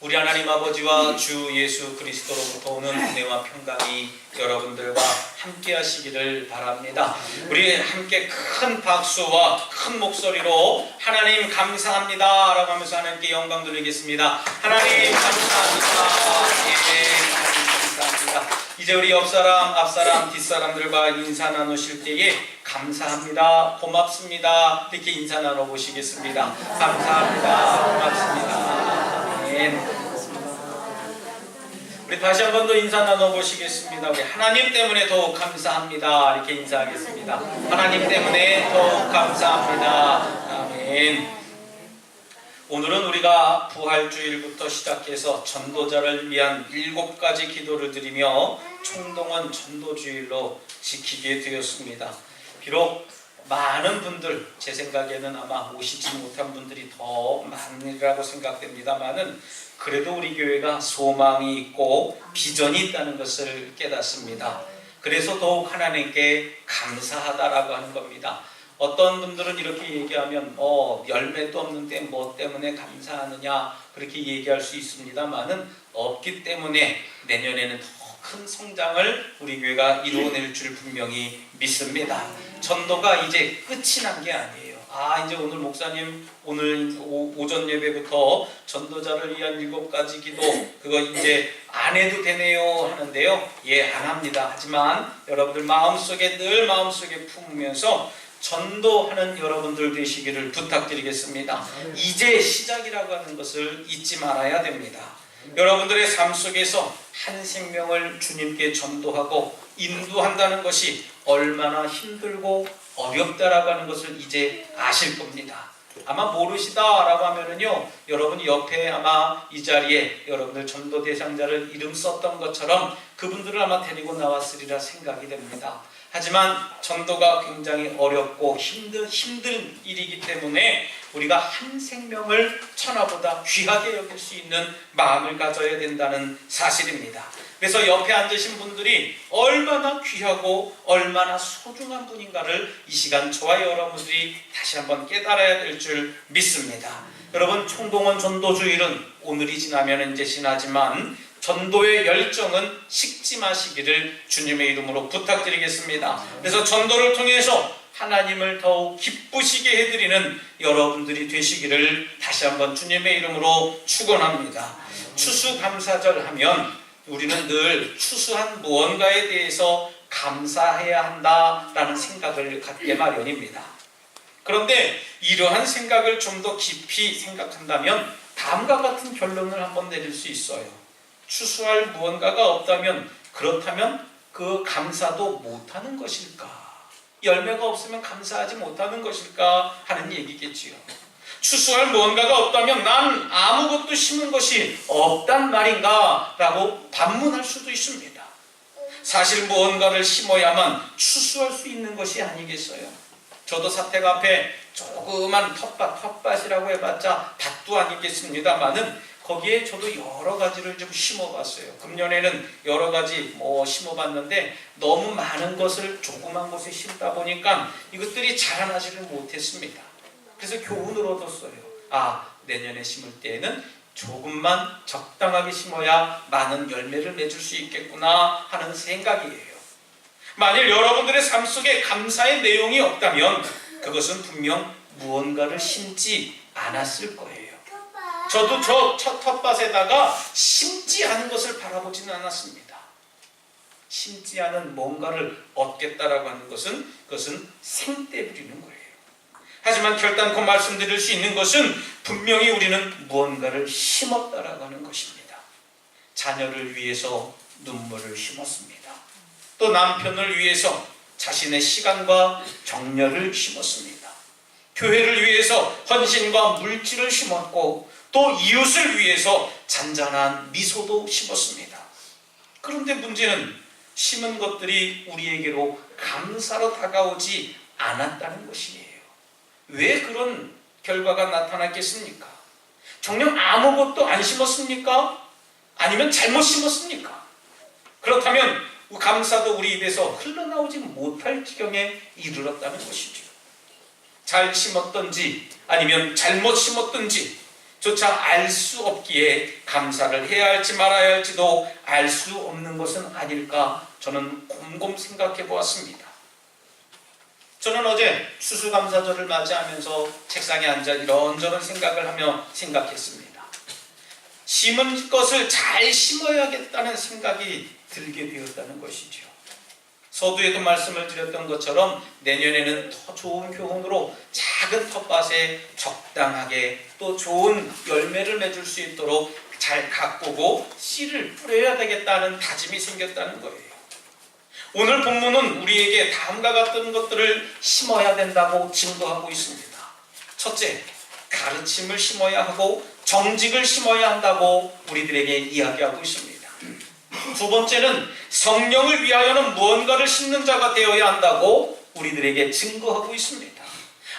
우리 하나님 아버지와 주 예수 그리스도로부터 오는 은혜와 평강이 여러분들과 함께 하시기를 바랍니다. 우리 함께 큰 박수와 큰 목소리로 하나님 감사합니다 라고 하면서 하나님께 영광 돌리겠습니다. 하나님 감사합니다. 예, 감사합니다. 이제 우리 옆사람, 앞사람, 뒷사람들과 인사 나누실 때에 감사합니다, 고맙습니다 이렇게 인사 나눠보시겠습니다. 감사합니다, 고맙습니다. 우리 다시 한 번 더 인사 나눠보시겠습니다. 우리 하나님 때문에 더욱 감사합니다 이렇게 인사하겠습니다. 하나님 때문에 더욱 감사합니다. 아멘. 오늘은 우리가 부활주일부터 시작해서 전도자를 위한 7가지 기도를 드리며 총동원 전도주일로 지키게 되었습니다. 비록 많은 분들, 제 생각에는 아마 오시지 못한 분들이 더 많으리라고 생각됩니다만은 그래도 우리 교회가 소망이 있고 비전이 있다는 것을 깨닫습니다. 그래서 더욱 하나님께 감사하다라고 하는 겁니다. 어떤 분들은 이렇게 얘기하면 열매도 없는데 뭐 때문에 감사하느냐 그렇게 얘기할 수 있습니다만은 없기 때문에 내년에는 더 큰 성장을 우리 교회가 이루어낼 줄 분명히 믿습니다. 전도가 이제 끝이 난 게 아니에요. 이제 오늘 목사님 오늘 오전 예배부터 전도자를 위한 7가지 기도 그거 이제 안 해도 되네요 하는데요. 예, 안 합니다. 하지만 여러분들 마음속에 늘 마음속에 품으면서 전도하는 여러분들 되시기를 부탁드리겠습니다. 이제 시작이라고 하는 것을 잊지 말아야 됩니다. 여러분들의 삶 속에서 한 생명을 주님께 전도하고 인도한다는 것이 얼마나 힘들고 어렵다라고 하는 것을 이제 아실 겁니다. 아마 모르시다라고 하면은요, 여러분 옆에 아마 이 자리에 여러분들 전도 대상자를 이름 썼던 것처럼 그분들을 아마 데리고 나왔으리라 생각이 됩니다. 하지만 전도가 굉장히 어렵고 힘든 일이기 때문에 우리가 한 생명을 천하보다 귀하게 여길 수 있는 마음을 가져야 된다는 사실입니다. 그래서 옆에 앉으신 분들이 얼마나 귀하고 얼마나 소중한 분인가를 이 시간 저와 여러분들이 다시 한번 깨달아야 될 줄 믿습니다. 여러분, 총동원 전도주일은 오늘이 지나면 이제 지나지만 전도의 열정은 식지 마시기를 주님의 이름으로 부탁드리겠습니다. 그래서 전도를 통해서 하나님을 더욱 기쁘시게 해드리는 여러분들이 되시기를 다시 한번 주님의 이름으로 축원합니다. 추수감사절 하면 우리는 늘 추수한 무언가에 대해서 감사해야 한다라는 생각을 갖게 마련입니다. 그런데 이러한 생각을 좀 더 깊이 생각한다면 다음과 같은 결론을 한번 내릴 수 있어요. 추수할 무언가가 없다면 그렇다면 그 감사도 못하는 것일까? 열매가 없으면 감사하지 못하는 것일까? 하는 얘기겠지요. 추수할 무언가가 없다면 난 아무것도 심은 것이 없단 말인가? 라고 반문할 수도 있습니다. 사실 무언가를 심어야만 추수할 수 있는 것이 아니겠어요? 저도 사택 앞에 조그만 텃밭이라고 해봤자 밭도 아니겠습니다만은 거기에 저도 여러 가지를 좀 심어봤어요. 금년에는 여러 가지 심어봤는데 너무 많은 것을 조그만 곳에 심다 보니까 이것들이 자라나지를 못했습니다. 그래서 교훈을 얻었어요. 내년에 심을 때에는 조금만 적당하게 심어야 많은 열매를 맺을 수 있겠구나 하는 생각이에요. 만일 여러분들의 삶 속에 감사의 내용이 없다면 그것은 분명 무언가를 심지 않았을 거예요. 저도 저 텃밭에다가 심지 않은 것을 바라보지는 않았습니다. 심지 않은 뭔가를 얻겠다라고 하는 것은 그것은 생떼 부리는 거예요. 하지만 결단코 말씀드릴 수 있는 것은 분명히 우리는 무언가를 심었다라고 하는 것입니다. 자녀를 위해서 눈물을 심었습니다. 또 남편을 위해서 자신의 시간과 정열을 심었습니다. 교회를 위해서 헌신과 물질을 심었고 또 이웃을 위해서 잔잔한 미소도 심었습니다. 그런데 문제는 심은 것들이 우리에게로 감사로 다가오지 않았다는 것이에요. 왜 그런 결과가 나타났겠습니까? 정녕 아무것도 안 심었습니까? 아니면 잘못 심었습니까? 그렇다면 감사도 우리 입에서 흘러나오지 못할 지경에 이르렀다는 것이죠. 잘 심었든지 아니면 잘못 심었든지 조차 알 수 없기에 감사를 해야 할지 말아야 할지도 알 수 없는 것은 아닐까 저는 곰곰 생각해 보았습니다. 저는 어제 추수감사절을 맞이하면서 책상에 앉아 이런저런 생각을 하며 생각했습니다. 심은 것을 잘 심어야겠다는 생각이 들게 되었다는 것이죠. 서두에도 말씀을 드렸던 것처럼 내년에는 더 좋은 교훈으로 작은 텃밭에 적당하게 또 좋은 열매를 맺을 수 있도록 잘 가꾸고 씨를 뿌려야 되겠다는 다짐이 생겼다는 거예요. 오늘 본문은 우리에게 다음과 같은 것들을 심어야 된다고 증거하고 있습니다. 첫째, 가르침을 심어야 하고 정직을 심어야 한다고 우리들에게 이야기하고 있습니다. 두 번째는 성령을 위하여는 무언가를 심는 자가 되어야 한다고 우리들에게 증거하고 있습니다.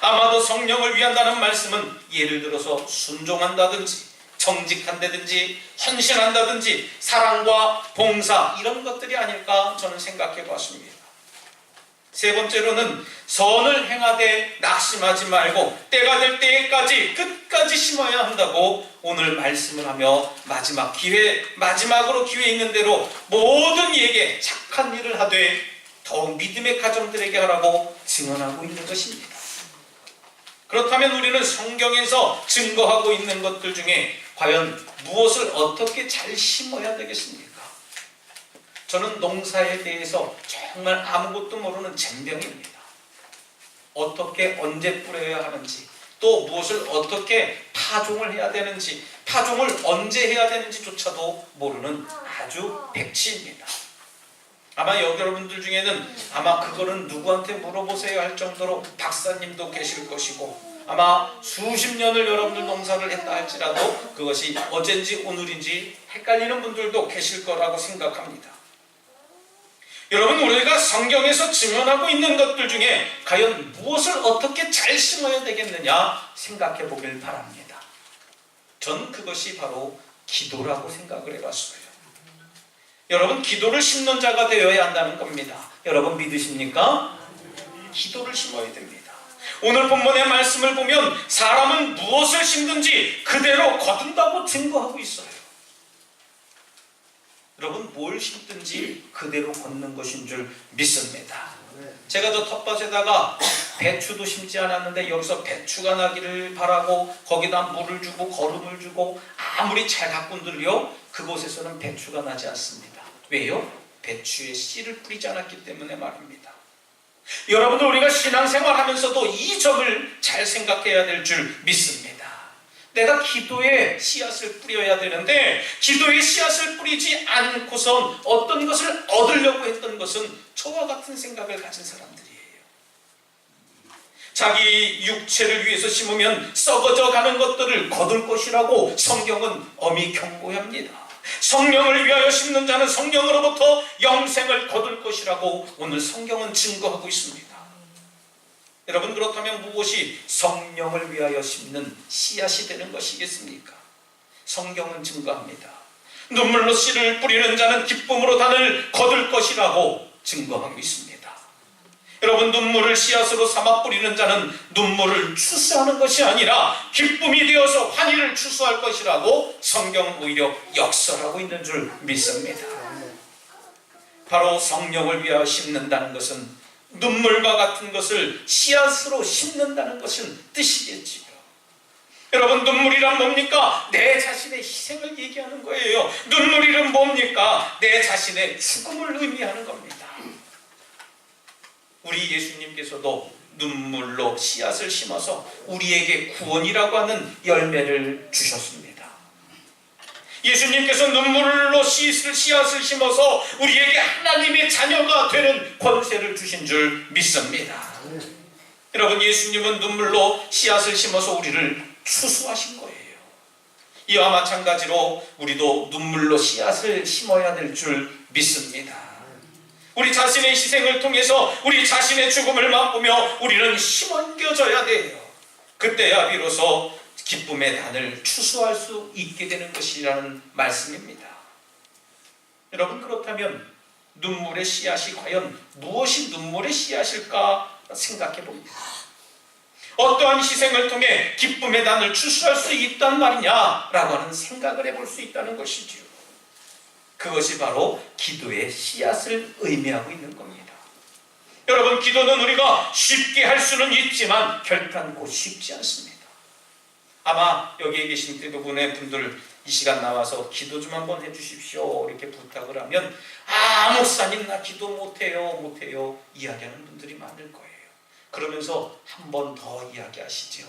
아마도 성령을 위한다는 말씀은 예를 들어서 순종한다든지 정직한다든지 헌신한다든지 사랑과 봉사 이런 것들이 아닐까 저는 생각해 봤습니다. 세 번째로는 선을 행하되 낙심하지 말고 때가 될 때까지 끝까지 심어야 한다고 오늘 말씀을 하며 마지막으로 기회 있는 대로 모든 이에게 착한 일을 하되 더욱 믿음의 가정들에게 하라고 증언하고 있는 것입니다. 그렇다면 우리는 성경에서 증거하고 있는 것들 중에 과연 무엇을 어떻게 잘 심어야 되겠습니까? 저는 농사에 대해서 정말 아무것도 모르는 젬병입니다. 어떻게 언제 뿌려야 하는지 또 무엇을 어떻게 파종을 해야 되는지 파종을 언제 해야 되는지조차도 모르는 아주 백치입니다. 아마 여러분들 중에는 아마 그거는 누구한테 물어보세요 할 정도로 박사님도 계실 것이고 아마 수십 년을 여러분들 농사를 했다 할지라도 그것이 어젠지 오늘인지 헷갈리는 분들도 계실 거라고 생각합니다. 여러분, 우리가 성경에서 증언하고 있는 것들 중에 과연 무엇을 어떻게 잘 심어야 되겠느냐 생각해 보길 바랍니다. 전 그것이 바로 기도라고 생각을 해봤어요. 여러분, 기도를 심는 자가 되어야 한다는 겁니다. 여러분 믿으십니까? 기도를 심어야 됩니다. 오늘 본문의 말씀을 보면 사람은 무엇을 심든지 그대로 거둔다고 증거하고 있어요. 여러분, 뭘 심든지 그대로 걷는 것인 줄 믿습니다. 제가 저 텃밭에다가 배추도 심지 않았는데 여기서 배추가 나기를 바라고 거기다 물을 주고 거름을 주고 아무리 잘 가꾼들요 그곳에서는 배추가 나지 않습니다. 왜요? 배추에 씨를 뿌리지 않았기 때문에 말입니다. 여러분들, 우리가 신앙생활 하면서도 이 점을 잘 생각해야 될 줄 믿습니다. 내가 기도에 씨앗을 뿌려야 되는데 기도에 씨앗을 뿌리지 않고선 어떤 것을 얻으려고 했던 것은 저와 같은 생각을 가진 사람들이에요. 자기 육체를 위해서 심으면 썩어져 가는 것들을 거둘 것이라고 성경은 엄히 경고합니다. 성령을 위하여 심는 자는 성령으로부터 영생을 거둘 것이라고 오늘 성경은 증거하고 있습니다. 여러분, 그렇다면 무엇이 성령을 위하여 심는 씨앗이 되는 것이겠습니까? 성경은 증거합니다. 눈물로 씨를 뿌리는 자는 기쁨으로 단을 거둘 것이라고 증거하고 있습니다. 여러분, 눈물을 씨앗으로 삼아 뿌리는 자는 눈물을 추수하는 것이 아니라 기쁨이 되어서 환희를 추수할 것이라고 성경은 오히려 역설하고 있는 줄 믿습니다. 바로 성령을 위하여 심는다는 것은 눈물과 같은 것을 씨앗으로 심는다는 것은 뜻이겠지요. 여러분, 눈물이란 뭡니까? 내 자신의 희생을 얘기하는 거예요. 눈물이란 뭡니까? 내 자신의 죽음을 의미하는 겁니다. 우리 예수님께서도 눈물로 씨앗을 심어서 우리에게 구원이라고 하는 열매를 주셨습니다. 예수님께서 눈물로 씨앗을 심어서 우리에게 하나님의 자녀가 되는 권세를 주신 줄 믿습니다. 여러분, 예수님은 눈물로 씨앗을 심어서 우리를 추수하신 거예요. 이와 마찬가지로 우리도 눈물로 씨앗을 심어야 될 줄 믿습니다. 우리 자신의 희생을 통해서 우리 자신의 죽음을 맛보며 우리는 힘얹겨져야 돼요. 그때야 비로소 기쁨의 단을 추수할 수 있게 되는 것이라는 말씀입니다. 여러분, 그렇다면 눈물의 씨앗이 과연 무엇이 눈물의 씨앗일까 생각해 봅니다. 어떠한 희생을 통해 기쁨의 단을 추수할 수 있단 말이냐라고 하는 생각을 해볼 수 있다는 것이지요. 그것이 바로 기도의 씨앗을 의미하고 있는 겁니다. 여러분, 기도는 우리가 쉽게 할 수는 있지만 결단코 쉽지 않습니다. 아마 여기에 계신 대부분의 분들 이 시간 나와서 기도 좀 한번 해주십시오 이렇게 부탁을 하면 목사님 나 기도 못해요 이야기하는 분들이 많을 거예요. 그러면서 한 번 더 이야기하시죠.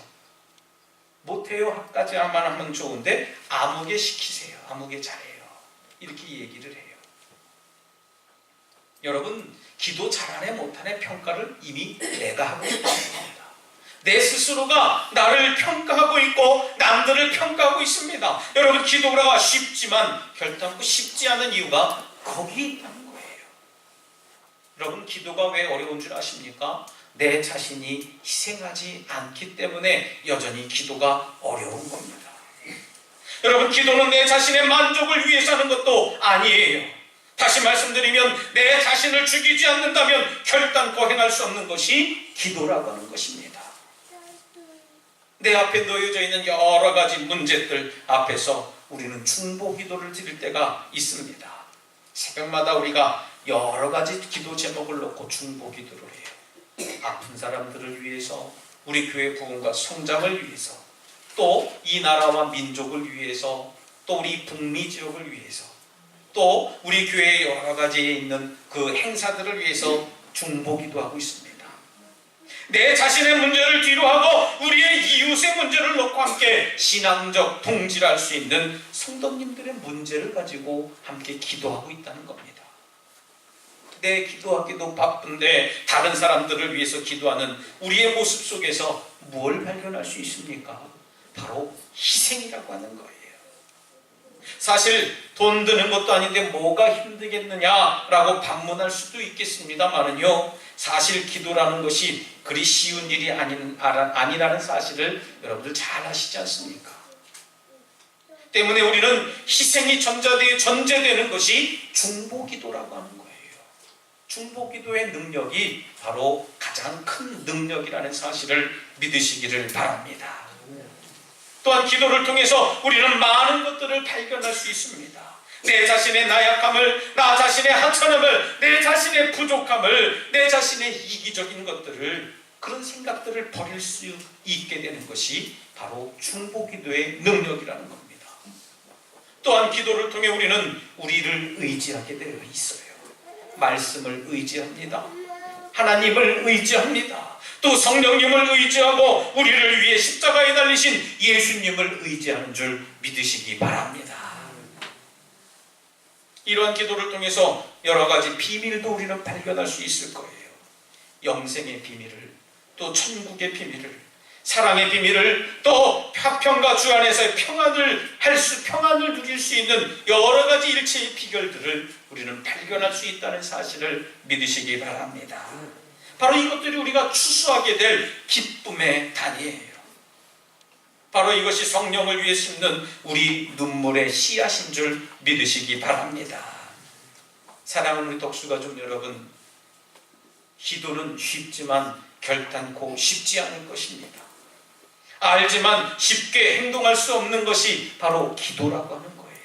못해요까지만 하면 좋은데 아무개 시키세요. 아무개 잘해요. 이렇게 얘기를 해요. 여러분, 기도 잘하네 못하네 평가를 이미 내가 하고 있습니다. 내 스스로가 나를 평가하고 있고 남들을 평가하고 있습니다. 여러분, 기도가 쉽지만 결단코 쉽지 않은 이유가 거기 있다는 거예요. 여러분, 기도가 왜 어려운 줄 아십니까? 내 자신이 희생하지 않기 때문에 여전히 기도가 어려운 겁니다. 여러분, 기도는 내 자신의 만족을 위해서 하는 것도 아니에요. 다시 말씀드리면 내 자신을 죽이지 않는다면 결단코 행할 수 없는 것이 기도라고 하는 것입니다. 내 앞에 놓여져 있는 여러 가지 문제들 앞에서 우리는 중보 기도를 드릴 때가 있습니다. 새벽마다 우리가 여러 가지 기도 제목을 놓고 중보 기도를 해요. 아픈 사람들을 위해서, 우리 교회 부흥과 성장을 위해서, 또 이 나라와 민족을 위해서, 또 우리 북미 지역을 위해서, 또 우리 교회의 여러 가지에 있는 그 행사들을 위해서 중보 기도하고 있습니다. 내 자신의 문제를 뒤로 하고 우리의 이웃의 문제를 놓고 함께 신앙적 동질할 수 있는 성도님들의 문제를 가지고 함께 기도하고 있다는 겁니다. 내 기도하기도 바쁜데 다른 사람들을 위해서 기도하는 우리의 모습 속에서 뭘 발견할 수 있습니까? 바로 희생이라고 하는 거예요. 사실 돈 드는 것도 아닌데 뭐가 힘들겠느냐라고 반문할 수도 있겠습니다만은요, 사실 기도라는 것이 그리 쉬운 일이 아니라는 사실을 여러분들 잘 아시지 않습니까? 때문에 우리는 희생이 전제되는 것이 중보기도라고 하는 거예요. 중보기도의 능력이 바로 가장 큰 능력이라는 사실을 믿으시기를 바랍니다. 또한 기도를 통해서 우리는 많은 것들을 발견할 수 있습니다. 내 자신의 나약함을, 나 자신의 하찮음을, 내 자신의 부족함을, 내 자신의 이기적인 것들을, 그런 생각들을 버릴 수 있게 되는 것이 바로 중보기도의 능력이라는 겁니다. 또한 기도를 통해 우리는 우리를 의지하게 되어 있어요. 말씀을 의지합니다. 하나님을 의지합니다. 또 성령님을 의지하고 우리를 위해 십자가에 달리신 예수님을 의지하는 줄 믿으시기 바랍니다. 이러한 기도를 통해서 여러 가지 비밀도 우리는 발견할 수 있을 거예요. 영생의 비밀을, 또 천국의 비밀을, 사랑의 비밀을, 또 화평과 주 안에서의 평안을 누릴 수 있는 여러 가지 일체의 비결들을 우리는 발견할 수 있다는 사실을 믿으시기 바랍니다. 바로 이것들이 우리가 추수하게 될 기쁨의 단이에요. 바로 이것이 성령을 위해 심는 우리 눈물의 씨앗인 줄 믿으시기 바랍니다. 사랑하는 우리 독수가족 여러분, 기도는 쉽지만 결단코 쉽지 않을 것입니다. 알지만 쉽게 행동할 수 없는 것이 바로 기도라고 하는 거예요.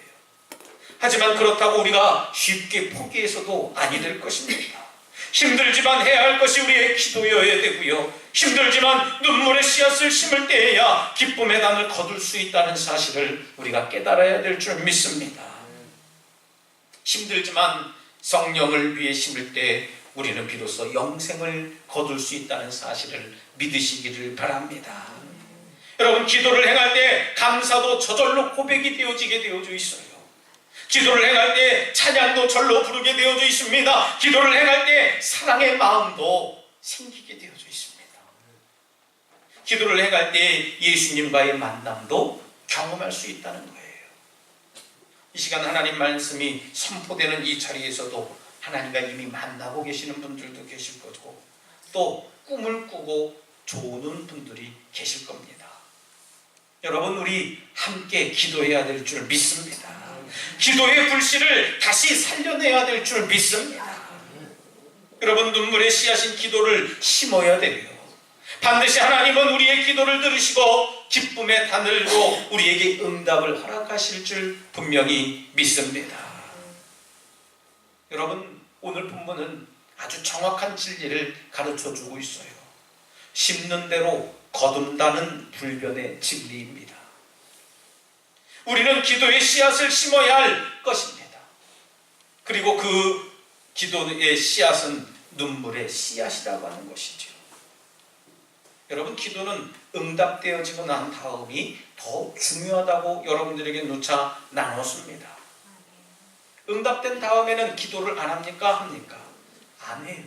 하지만 그렇다고 우리가 쉽게 포기해서도 아니 될 것입니다. 힘들지만 해야 할 것이 우리의 기도여야 되고요. 힘들지만 눈물의 씨앗을 심을 때에야 기쁨의 단을 거둘 수 있다는 사실을 우리가 깨달아야 될 줄 믿습니다. 힘들지만 성령을 위해 심을 때 우리는 비로소 영생을 거둘 수 있다는 사실을 믿으시기를 바랍니다. 여러분, 기도를 행할 때 감사도 저절로 고백이 되어지게 되어져 있어요. 기도를 행할 때 찬양도 절로 부르게 되어져 있습니다. 기도를 행할 때 사랑의 마음도 생기게 되어져 있습니다. 기도를 행할 때 예수님과의 만남도 경험할 수 있다는 거예요. 이 시간 하나님 말씀이 선포되는 이 자리에서도 하나님과 이미 만나고 계시는 분들도 계실 거고, 또 꿈을 꾸고 조는 분들이 계실 겁니다. 여러분, 우리 함께 기도해야 될 줄 믿습니다. 기도의 불씨를 다시 살려내야 될 줄 믿습니다. 여러분, 눈물의 씨앗인 기도를 심어야 돼요. 반드시 하나님은 우리의 기도를 들으시고 기쁨의 단을로 우리에게 응답을 허락하실 줄 분명히 믿습니다. 여러분, 오늘 본문은 아주 정확한 진리를 가르쳐주고 있어요. 심는 대로 거둔다는 불변의 진리입니다. 우리는 기도의 씨앗을 심어야 할 것입니다. 그리고 그 기도의 씨앗은 눈물의 씨앗이라고 하는 것이죠. 여러분, 기도는 응답되어지고 난 다음이 더 중요하다고 여러분들에게 누차 나눴습니다. 응답된 다음에는 기도를 안 합니까? 합니까? 안 해요.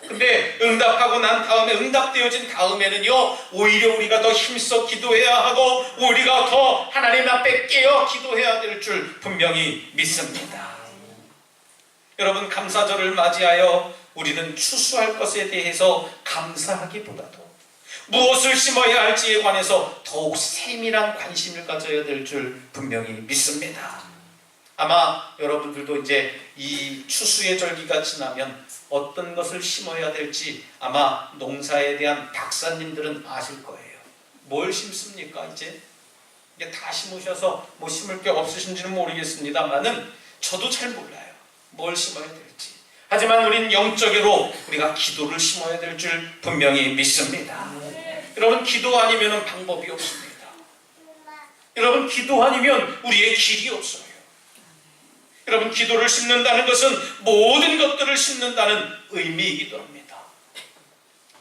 근데 응답하고 난 다음에, 응답되어진 다음에는요, 오히려 우리가 더 힘써 기도해야 하고 우리가 더 하나님 앞에 깨어 기도해야 될 줄 분명히 믿습니다. 여러분, 감사절을 맞이하여 우리는 추수할 것에 대해서 감사하기보다도 무엇을 심어야 할지에 관해서 더욱 세밀한 관심을 가져야 될 줄 분명히 믿습니다. 아마 여러분들도 이제 이 추수의 절기가 지나면 어떤 것을 심어야 될지 아마 농사에 대한 박사님들은 아실 거예요. 뭘 심습니까? 이제 다 심으셔서 뭐 심을 게 없으신지는 모르겠습니다만은 저도 잘 몰라요. 뭘 심어야 될지. 하지만 우리는 영적으로 우리가 기도를 심어야 될 줄 분명히 믿습니다. 여러분, 기도 아니면 방법이 없습니다. 여러분, 기도 아니면 우리의 길이 없어요. 여러분, 기도를 심는다는 것은 모든 것들을 심는다는 의미이기도 합니다.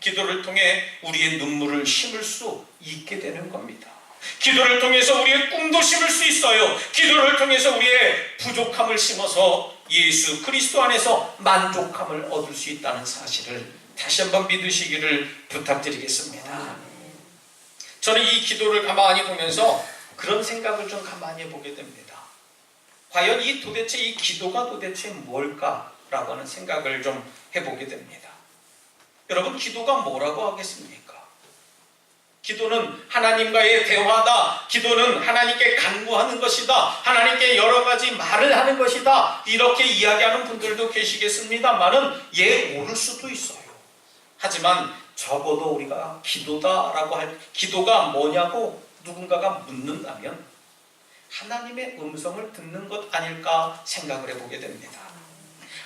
기도를 통해 우리의 눈물을 심을 수 있게 되는 겁니다. 기도를 통해서 우리의 꿈도 심을 수 있어요. 기도를 통해서 우리의 부족함을 심어서 예수 그리스도 안에서 만족함을 얻을 수 있다는 사실을 다시 한번 믿으시기를 부탁드리겠습니다. 저는 이 기도를 가만히 보면서 그런 생각을 좀 가만히 해보게 됩니다. 과연 이 기도가 도대체 뭘까라고 하는 생각을 좀 해보게 됩니다. 여러분, 기도가 뭐라고 하겠습니까? 기도는 하나님과의 대화다. 기도는 하나님께 간구하는 것이다. 하나님께 여러 가지 말을 하는 것이다. 이렇게 이야기하는 분들도 계시겠습니다만은 오를 수도 있어요. 하지만 적어도 우리가 기도가 뭐냐고 누군가가 묻는다면 하나님의 음성을 듣는 것 아닐까 생각을 해보게 됩니다.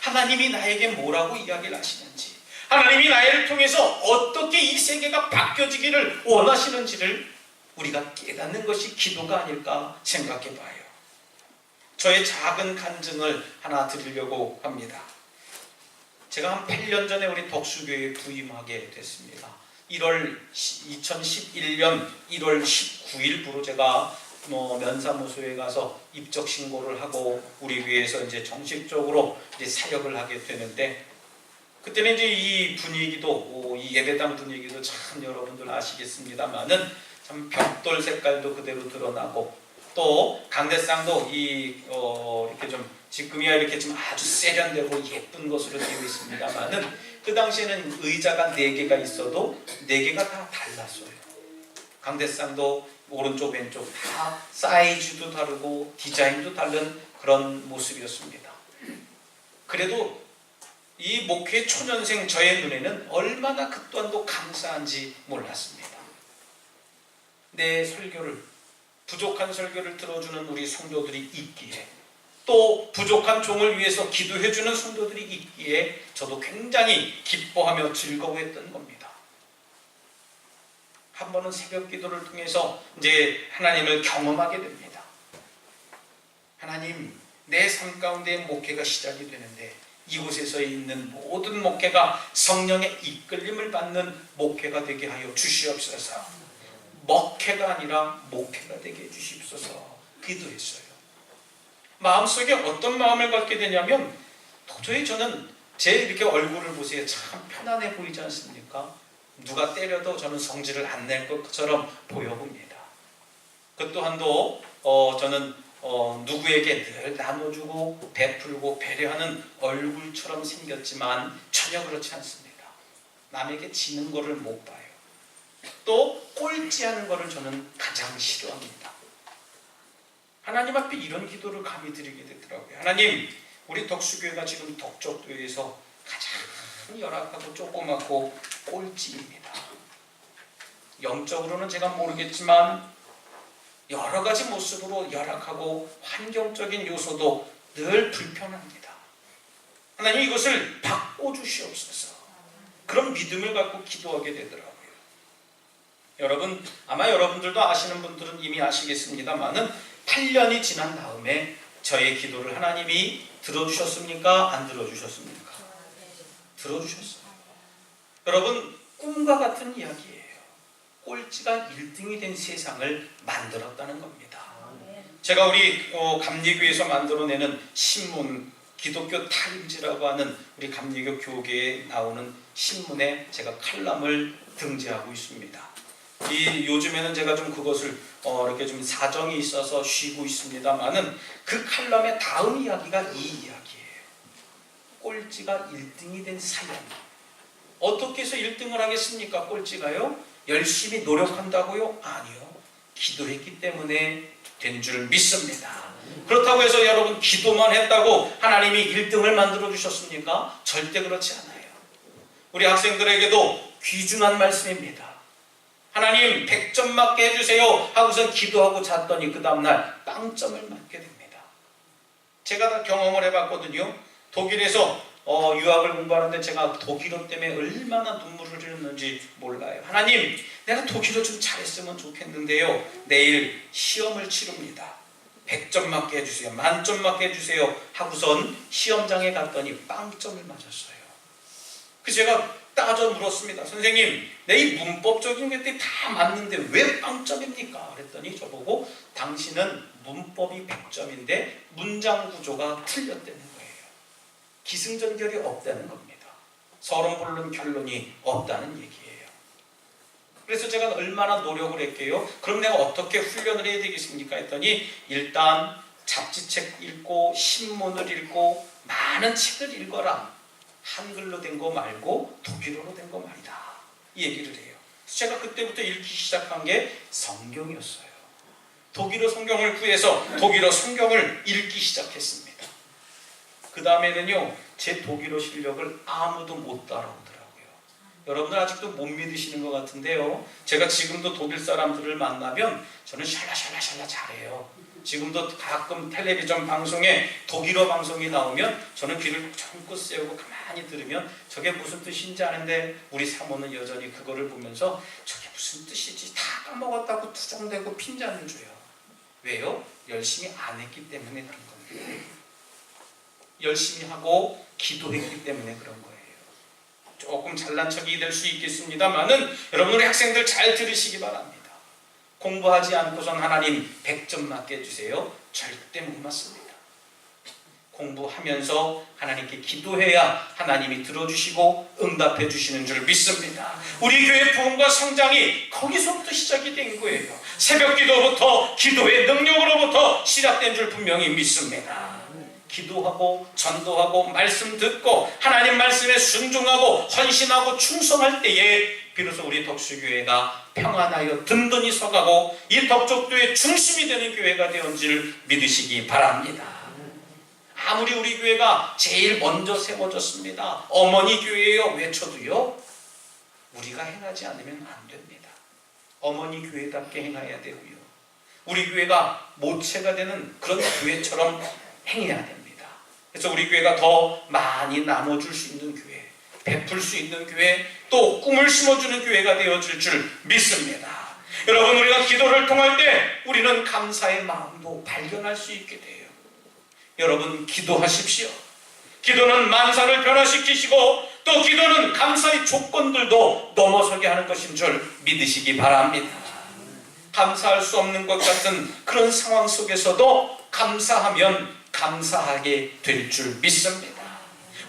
하나님이 나에게 뭐라고 이야기를 하시는지, 하나님이 나를 통해서 어떻게 이 세계가 바뀌어지기를 원하시는지를 우리가 깨닫는 것이 기도가 아닐까 생각해 봐요. 저의 작은 간증을 하나 드리려고 합니다. 제가 한 8년 전에 우리 덕수교회에 부임하게 됐습니다. 2011년 1월 19일부로 제가 면사무소에 가서 입적 신고를 하고 우리 교회에서 이제 정식적으로 이제 사역을 하게 되는데, 그때는 이제 이 분위기도, 이 예배당 분위기도 참 여러분들 아시겠습니다만은 참 벽돌 색깔도 그대로 드러나고, 또 강대상도 이렇게 좀 지금이야 이렇게 좀 아주 세련되고 예쁜 것으로 되어 있습니다만은 그 당시에는 의자가 4개가 있어도 4개가 다 달랐어요. 강대상도 오른쪽 왼쪽 다 사이즈도 다르고 디자인도 다른 그런 모습이었습니다. 그래도 이 목회 초년생 저의 눈에는 얼마나 극도한도 감사한지 몰랐습니다. 내 설교를, 부족한 설교를 들어주는 우리 성도들이 있기에, 또 부족한 종을 위해서 기도해주는 성도들이 있기에 저도 굉장히 기뻐하며 즐거워했던 겁니다. 한 번은 새벽 기도를 통해서 이제 하나님을 경험하게 됩니다. 하나님, 내 삶 가운데 목회가 시작이 되는데 이곳에서 있는 모든 목회가 성령의 이끌림을 받는 목회가 되게 하여 주시옵소서. 먹회가 아니라 목회가 되게 해주시옵소서 기도했어요. 마음속에 어떤 마음을 갖게 되냐면, 도저히 저는 제 이렇게 얼굴을 보세요. 참 편안해 보이지 않습니까? 누가 때려도 저는 성질을 안 낼 것처럼 보여봅니다. 그 또한도 저는 누구에게 늘 나눠주고 베풀고 배려하는 얼굴처럼 생겼지만 전혀 그렇지 않습니다. 남에게 지는 거를 못 봐요. 또 꼴찌하는 거를 저는 가장 싫어합니다. 하나님 앞에 이런 기도를 감히 드리게 되더라고요. 하나님, 우리 덕수교회가 지금 덕적도에서 가장 열악하고 조그맣고 꼴찌입니다. 영적으로는 제가 모르겠지만 여러 가지 모습으로 열악하고 환경적인 요소도 늘 불편합니다. 하나님 이것을 바꿔주시옵소서. 그런 믿음을 갖고 기도하게 되더라고요. 여러분, 아마 여러분들도 아시는 분들은 이미 아시겠습니다만은 8년이 지난 다음에 저의 기도를 하나님이 들어주셨습니까? 안 들어주셨습니까? 들어주셨어요. 여러분, 꿈과 같은 이야기예요. 꼴찌가 1등이 된 세상을 만들었다는 겁니다. 제가 우리 감리교에서 만들어내는 신문, 기독교 타임즈라고 하는 우리 감리교 교계에 나오는 신문에 제가 칼럼을 등재하고 있습니다. 요즘에는 제가 좀 그것을 이렇게 좀 사정이 있어서 쉬고 있습니다만은 그 칼럼의 다음 이야기가 이 이야기예요. 꼴찌가 1등이 된 사연. 어떻게 해서 1등을 하겠습니까? 꼴찌가요? 열심히 노력한다고요? 아니요. 기도했기 때문에 된 줄 믿습니다. 그렇다고 해서 여러분 기도만 했다고 하나님이 1등을 만들어 주셨습니까? 절대 그렇지 않아요. 우리 학생들에게도 귀중한 말씀입니다. 하나님 100점 맞게 해주세요 하고선 기도하고 잤더니 그 다음날 빵점을 맞게 됩니다. 제가 다 경험을 해봤거든요. 독일에서 유학을 공부하는데 제가 독일어 때문에 얼마나 눈물을 흘렸는지 몰라요. 하나님, 내가 독일어 좀 잘했으면 좋겠는데요. 내일 시험을 치릅니다. 100점 맞게 해주세요. 만점 맞게 해주세요 하고선 시험장에 갔더니 빵점을 맞았어요. 그래서 제가 따져 물었습니다. 선생님, 내 이 문법적인 것들이 다 맞는데 왜 빵점입니까? 그랬더니 저보고 당신은 문법이 100점인데 문장 구조가 틀렸다는 거예요. 기승전결이 없다는 겁니다. 서론 본론 결론이 없다는 얘기예요. 그래서 제가 얼마나 노력을 했게요? 그럼 내가 어떻게 훈련을 해야 되겠습니까? 했더니 일단 잡지책 읽고 신문을 읽고 많은 책을 읽어라. 한글로 된 거 말고 독일어로 된 거 말이다. 이 얘기를 해요. 제가 그때부터 읽기 시작한 게 성경이었어요. 독일어 성경을 구해서 독일어 성경을 읽기 시작했습니다. 그 다음에는요, 제 독일어 실력을 아무도 못 따라오더라고요. 여러분들 아직도 못 믿으시는 것 같은데요. 제가 지금도 독일 사람들을 만나면 저는 샬라샬라샬라 잘해요. 지금도 가끔 텔레비전 방송에 독일어 방송이 나오면 저는 귀를 쫑긋 세우고 가만히 들으면 저게 무슨 뜻인지 아는데 우리 사모는 여전히 그거를 보면서 저게 무슨 뜻이지 다 까먹었다고 투정대고 핀잔을 줘요. 왜요? 열심히 안 했기 때문에 그런 겁니다. 열심히 하고 기도했기 때문에 그런 거예요. 조금 잘난 척이 될 수 있겠습니다만은 여러분 우리 학생들 잘 들으시기 바랍니다. 공부하지 않고선 하나님 100점 맞게 해주세요. 절대 못 맞습니다. 공부하면서 하나님께 기도해야 하나님이 들어주시고 응답해 주시는 줄 믿습니다. 우리 교회 부흥과 성장이 거기서부터 시작이 된 거예요. 새벽 기도부터 기도의 능력으로부터 시작된 줄 분명히 믿습니다. 기도하고 전도하고 말씀 듣고 하나님 말씀에 순종하고 헌신하고 충성할 때에 비로소 우리 덕수교회가 평안하여 든든히 서가고 이 덕적도의 중심이 되는 교회가 되었는 줄 믿으시기 바랍니다. 아무리 우리 교회가 제일 먼저 세워졌습니다. 어머니 교회요 외쳐도요 우리가 행하지 않으면 안 됩니다. 어머니 교회답게 행해야 되고요. 우리 교회가 모체가 되는 그런 교회처럼 행해야 됩니다. 그래서 우리 교회가 더 많이 나눠줄 수 있는 교회, 베풀 수 있는 교회, 또 꿈을 심어주는 교회가 되어질 줄 믿습니다. 여러분 우리가 기도를 통할 때 우리는 감사의 마음도 발견할 수 있게 돼요. 여러분 기도하십시오. 기도는 만사를 변화시키시고 또 기도는 감사의 조건들도 넘어서게 하는 것인 줄 믿으시기 바랍니다. 감사할 수 없는 것 같은 그런 상황 속에서도 감사하면 감사하게 될 줄 믿습니다.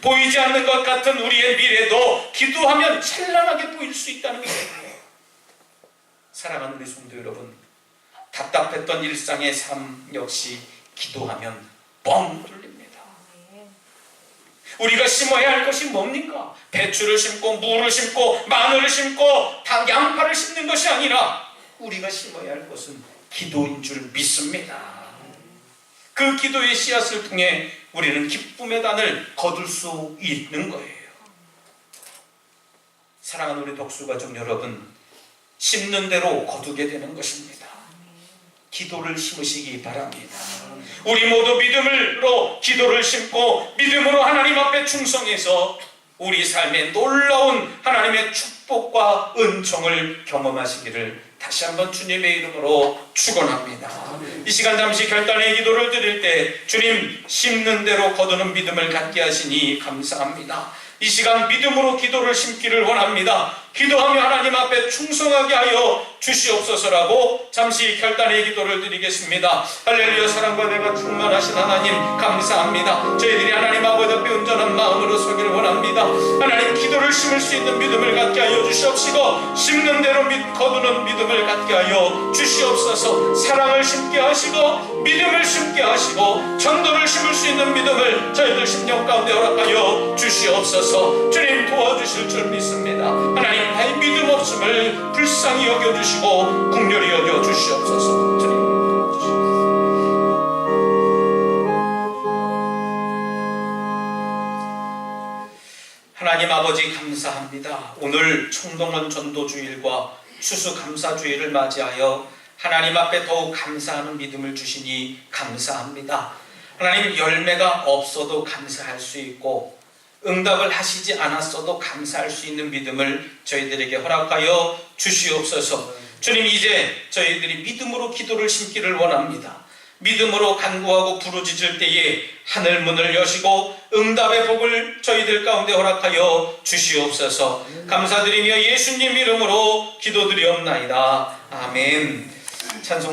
보이지 않는 것 같은 우리의 미래도 기도하면 찬란하게 보일 수 있다는 거예요. 사랑하는 우리 성도 여러분, 답답했던 일상의 삶 역시 기도하면 뻥 뚫립니다. 우리가 심어야 할 것이 뭡니까? 배추를 심고 무를 심고 마늘을 심고 양파를 심는 것이 아니라 우리가 심어야 할 것은 기도인 줄 믿습니다. 그 기도의 씨앗을 통해 우리는 기쁨의 단을 거둘 수 있는 거예요. 사랑하는 우리 덕수가족 여러분, 심는 대로 거두게 되는 것입니다. 기도를 심으시기 바랍니다. 우리 모두 믿음으로 기도를 심고 믿음으로 하나님 앞에 충성해서 우리 삶에 놀라운 하나님의 축복과 은총을 경험하시기를 다시 한번 주님의 이름으로 축원합니다. 이 시간 잠시 결단의 기도를 드릴 때 주님 심는 대로 거두는 믿음을 갖게 하시니 감사합니다. 이 시간 믿음으로 기도를 심기를 원합니다. 기도하며 하나님 앞에 충성하게 하여 주시옵소서라고 잠시 결단의 기도를 드리겠습니다. 할렐루야. 사랑과 내가 충만하신 하나님 감사합니다. 저희들이 하나님 아버지 앞에 온전한 마음으로 서기를 원합니다. 하나님 기도를 심을 수 있는 믿음을 갖게 하여 주시옵시고 심는 대로 거두는 믿음을 갖게 하여 주시옵소서. 사랑을 심게 하시고 믿음을 심게 하시고 전도를 심을 수 있는 믿음을 저희들 심령 가운데 허락하여 주시옵소서. 주님 도와주실 줄 믿습니다. 하나님 나의 믿음 없음을 불쌍히 여겨주시고 긍휼히 여겨주시옵소서. 주님 하나님 아버지 감사합니다. 오늘 총동원 전도주일과 추수감사주일을 맞이하여 하나님 앞에 더욱 감사하는 믿음을 주시니 감사합니다. 하나님 열매가 없어도 감사할 수 있고 응답을 하시지 않았어도 감사할 수 있는 믿음을 저희들에게 허락하여 주시옵소서. 주님 이제 저희들이 믿음으로 기도를 심기를 원합니다. 믿음으로 간구하고 부르짖을 때에 하늘문을 여시고 응답의 복을 저희들 가운데 허락하여 주시옵소서. 감사드리며 예수님 이름으로 기도드리옵나이다. 아멘. 찬송